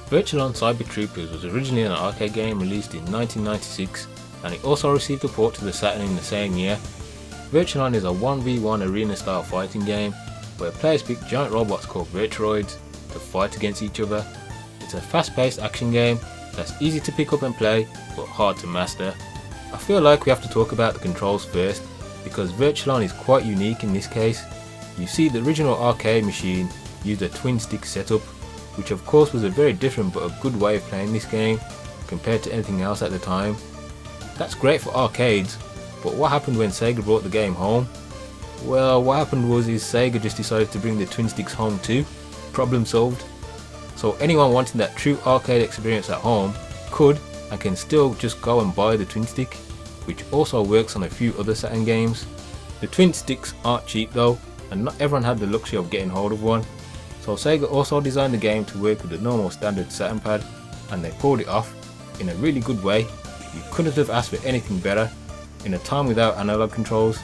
Virtual Cyber Troopers was originally an arcade game released in 1996, and it also received a port to the Saturn in the same year. Virtual is a 1v1 arena style fighting game where players pick giant robots called virtuaroids to fight against each other. It's a fast paced action game that's easy to pick up and play but hard to master. I feel like we have to talk about the controls first because Virtual is quite unique in this case. You see, the original arcade machine used a twin stick setup, which of course was a very different but a good way of playing this game compared to anything else at the time. That's great for arcades, but what happened when Sega brought the game home? Well, what happened was Sega just decided to bring the twin sticks home too. Problem solved. So anyone wanting that true arcade experience at home could and can still just go and buy the twin stick, which also works on a few other Saturn games. The twin sticks aren't cheap though, and not everyone had the luxury of getting hold of one. So Sega also designed the game to work with the normal standard Saturn pad, and they pulled it off in a really good way. You couldn't have asked for anything better in a time without analog controls.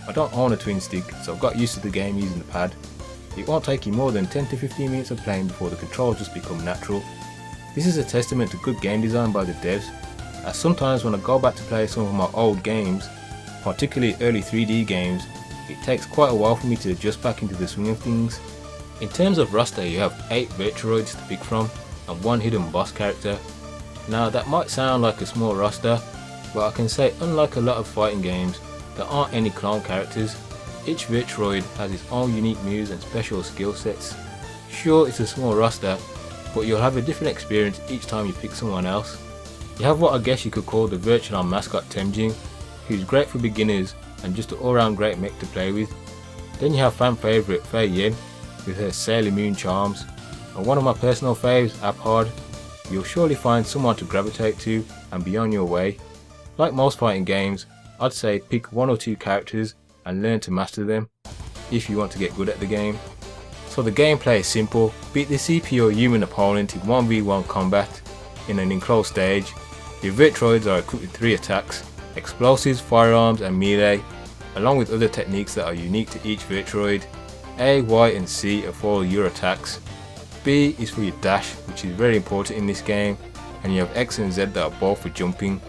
I don't own a twin stick, so I've got used to the game using the pad. It won't take you more than 10 to 15 minutes of playing before the controls just become natural. This is a testament to good game design by the devs, as sometimes when I go back to play some of my old games, particularly early 3D games, it takes quite a while for me to adjust back into the swing of things. In terms of roster, you have 8 virtuaroids to pick from and 1 hidden boss character. Now that might sound like a small roster, but I can say unlike a lot of fighting games, there aren't any clone characters. Each virtuaroid has its own unique moves and special skill sets. Sure, it's a small roster, but you'll have a different experience each time you pick someone else. You have what I guess you could call the Virtual mascot Temjin, who's great for beginners and just an all-round great mech to play with. Then you have fan favourite fei-yen with her Sailor Moon charms, and one of my personal faves, Abhard. You'll surely find someone to gravitate to and be on your way. Like most fighting games, I'd say pick 1 or 2 characters and learn to master them if you want to get good at the game. So the gameplay is simple: beat the CP or human opponent in 1v1 combat in an enclosed stage. Your virtuaroids are equipped with 3 attacks: explosives, firearms and melee, along with other techniques that are unique to each virtuaroid. A, Y and C are for your attacks. B is for your dash, which is very important in this game, and you have X and Z that are both for jumping.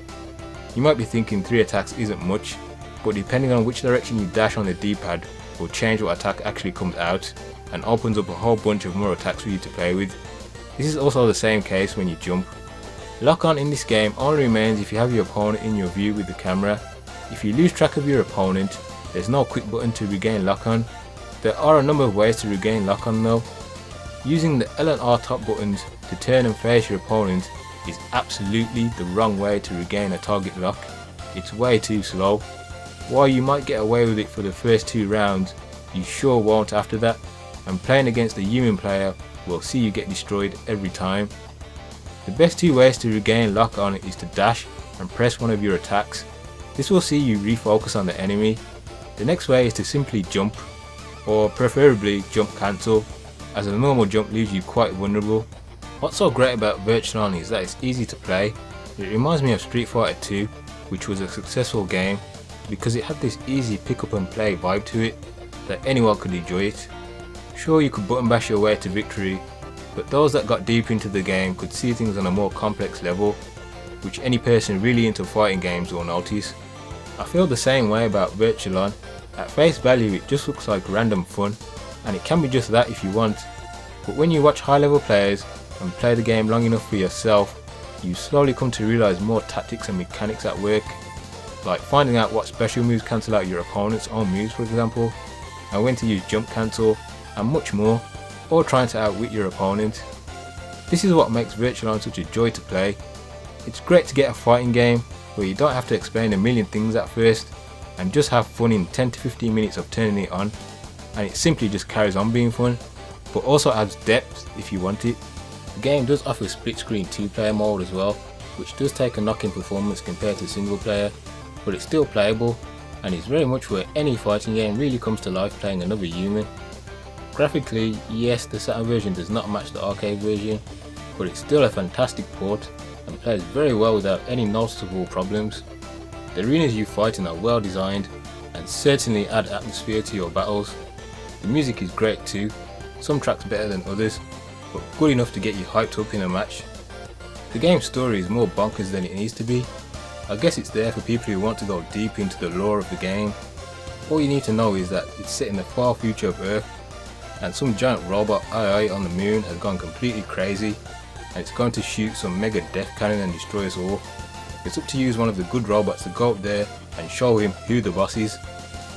You might be thinking 3 attacks isn't much, but depending on which direction you dash on the D-pad will change what attack actually comes out and opens up a whole bunch of more attacks for you to play with. This is also the same case when you jump. Lock on in this game only remains if you have your opponent in your view with the camera. If you lose track of your opponent, there's no quick button to regain lock on. There are a number of ways to regain lock on though. Using the L and R top buttons to turn and face your opponent is absolutely the wrong way to regain a target lock. It's way too slow. While you might get away with it for the first 2 rounds, you sure won't after that, and playing against a human player will see you get destroyed every time. The best 2 ways to regain lock on is to dash and press one of your attacks. This will see you refocus on the enemy. The next way is to simply jump, or preferably jump cancel, as a normal jump leaves you quite vulnerable. What's so great about Virtual is that it's easy to play. It reminds me of Street Fighter 2, which was a successful game because it had this easy pick up and play vibe to it that anyone could enjoy it. Sure, you could button bash your way to victory, but those that got deep into the game could see things on a more complex level, which any person really into fighting games will notice. I feel the same way about Virtual. At face value it just looks like random fun, and it can be just that if you want, but when you watch high level players and play the game long enough for yourself, you slowly come to realise more tactics and mechanics at work, like finding out what special moves cancel out your opponent's own moves for example, and when to use jump cancel, and much more, or trying to outwit your opponent. This is what makes Virtual such a joy to play. It's great to get a fighting game where you don't have to explain a million things at first, and just have fun in 10 to 15 minutes of turning it on, and it simply just carries on being fun, but also adds depth if you want it. The game does offer split screen 2-player mode as well, which does take a knock in performance compared to single player, but it's still playable, and it's very much where any fighting game really comes to life playing another human. Graphically, yes, the Saturn version does not match the arcade version, but it's still a fantastic port and plays very well without any noticeable problems. The arenas you fight in are well designed and certainly add atmosphere to your battles. The music is great too, some tracks better than others. but good enough to get you hyped up in a match. The game's story is more bonkers than it needs to be. I guess it's there for people who want to go deep into the lore of the game. All you need to know is that it's set in the far future of Earth, and some giant robot AI on the moon has gone completely crazy, and it's going to shoot some mega death cannon and destroy us all. It's up to you as one of the good robots to go up there and show him who the boss is.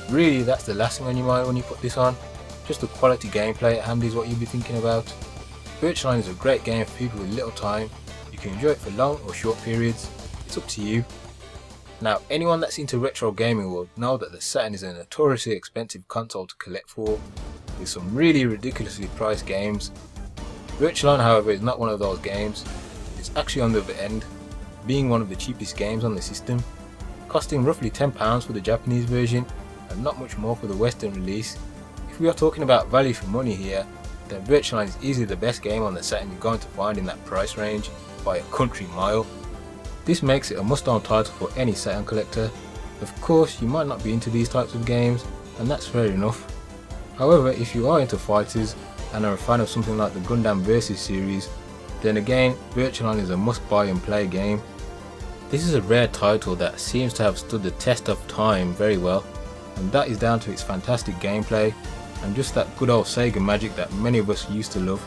Really, that's the last thing on your mind when you put this on. Just the quality gameplay at hand is what you'll be thinking about. Virtualine is a great game for people with little time. You can enjoy it for long or short periods. It's up to you. Now, anyone that's into retro gaming will know that the Saturn is a notoriously expensive console to collect for, with some really ridiculously priced games. Virtualine, however, is not one of those games. It's actually on the other end, being one of the cheapest games on the system, costing roughly £10 for the Japanese version and not much more for the Western release. If we are talking about value for money here, then Virtualine is easily the best game on the Saturn you're going to find in that price range by a country mile. This makes it a must-own title for any Saturn collector. Of course, you might not be into these types of games, and that's fair enough. However, if you are into fighters and are a fan of something like the Gundam Versus series, then again, Virtualine is a must-buy and play game. This is a rare title that seems to have stood the test of time very well, and that is down to its fantastic gameplay and just that good old Sega magic that many of us used to love.